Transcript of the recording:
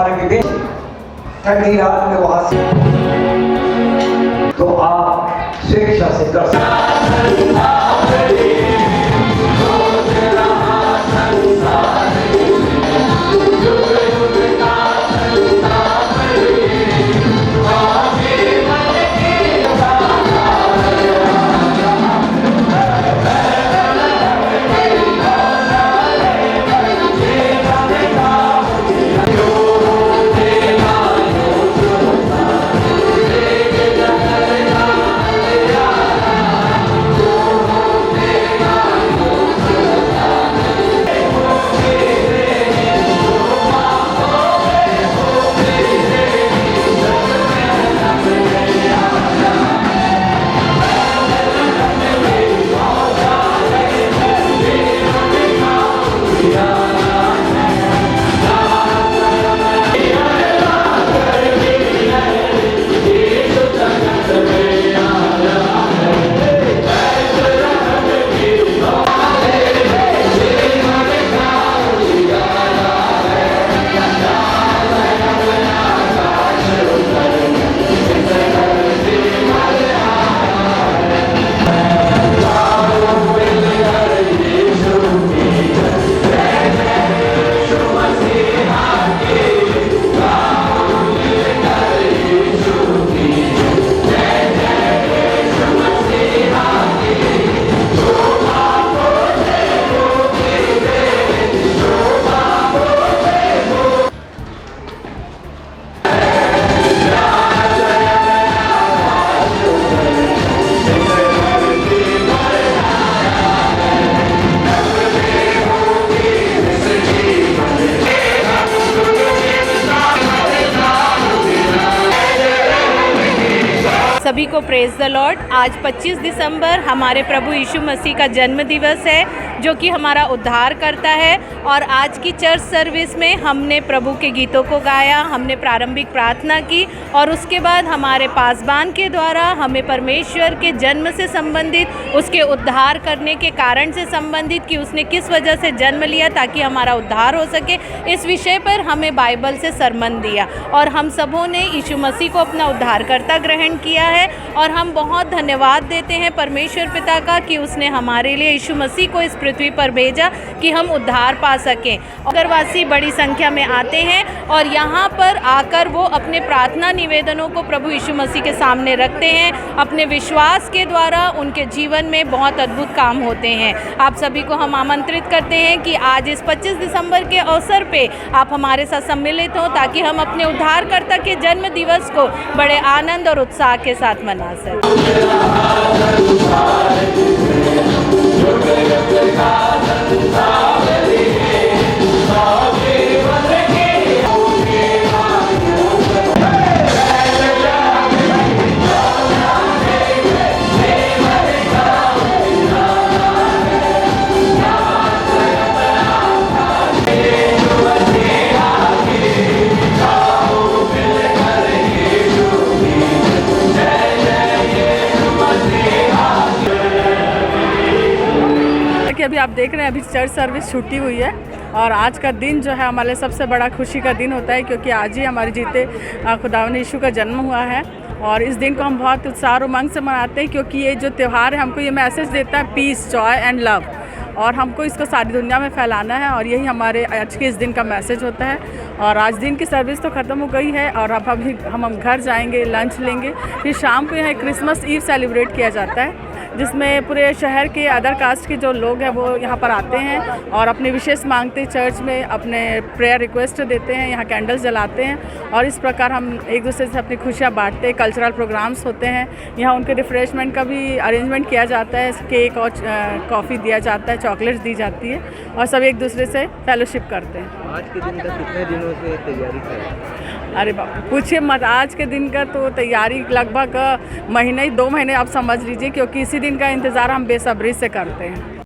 हमारे विभिन्न ठंडी रात में वहां से तो आप स्वेच्छा से कर सभी को प्रेज द लॉर्ड। आज 25 दिसंबर हमारे प्रभु यीशु मसीह का जन्म दिवस है, जो कि हमारा उद्धार करता है। और आज की चर्च सर्विस में हमने प्रभु के गीतों को गाया, हमने प्रारंभिक प्रार्थना की और उसके बाद हमारे पासबान के द्वारा हमें परमेश्वर के जन्म से संबंधित, उसके उद्धार करने के कारण से संबंधित, कि उसने किस वजह से जन्म लिया ताकि हमारा उद्धार हो सके, इस विषय पर हमें बाइबल से सरमन दिया। और हम सबों ने यीशु मसीह को अपना उद्धारकर्ता ग्रहण किया है और हम बहुत धन्यवाद देते हैं परमेश्वर पिता का कि उसने हमारे लिए यीशु मसीह को इस पृथ्वी पर भेजा कि हम उद्धार पा सकें। नगरवासी बड़ी संख्या में आते हैं और यहाँ पर आकर वो अपने प्रार्थना निवेदनों को प्रभु यीशु मसीह के सामने रखते हैं। अपने विश्वास के द्वारा उनके जीवन में बहुत अद्भुत काम होते हैं। आप सभी को हम आमंत्रित करते हैं कि आज इस 25 दिसंबर के अवसर पे आप हमारे साथ सम्मिलित हों ताकि हम अपने उद्धारकर्ता के जन्म दिवस को बड़े आनंद और उत्साह के साथ मना सकें। अभी आप देख रहे हैं, अभी चर्च सर्विस छुट्टी हुई है और आज का दिन जो है हमारे सबसे बड़ा खुशी का दिन होता है, क्योंकि आज ही हमारे जीते खुदावंद यीशु का जन्म हुआ है। और इस दिन को हम बहुत उत्साह और उमंग से मनाते हैं, क्योंकि ये जो त्यौहार है हमको ये मैसेज देता है पीस, जॉय एंड लव, और हमको इसको सारी दुनिया में फैलाना है। और यही हमारे आज के इस दिन का मैसेज होता है। और आज दिन की सर्विस तो ख़त्म हो गई है और अब अभी हम घर जाएंगे, लंच लेंगे, फिर शाम को यहाँ क्रिसमस ईव सेलिब्रेट किया जाता है, जिसमें पूरे शहर के अदर कास्ट के जो लोग हैं वो यहाँ पर आते हैं और अपने विशेष मांगते हैं, चर्च में अपने प्रेयर रिक्वेस्ट देते हैं, यहाँ कैंडल्स जलाते हैं और इस प्रकार हम एक दूसरे से अपनी खुशियाँ बांटते हैं। कल्चरल प्रोग्राम्स होते हैं, यहाँ उनके रिफ़्रेशमेंट का भी अरेंजमेंट किया जाता है, केक और कॉफ़ी दिया जाता है, चॉकलेट्स दी जाती है और सब एक दूसरे से फेलोशिप करते हैं। आज के दिन का कितने दिनों से तैयारी कर? अरे बाबा पूछिए मत, आज के दिन का तो तैयारी लगभग महीने 2 महीने आप समझ लीजिए, क्योंकि इसी दिन का इंतज़ार हम बेसब्री से करते हैं।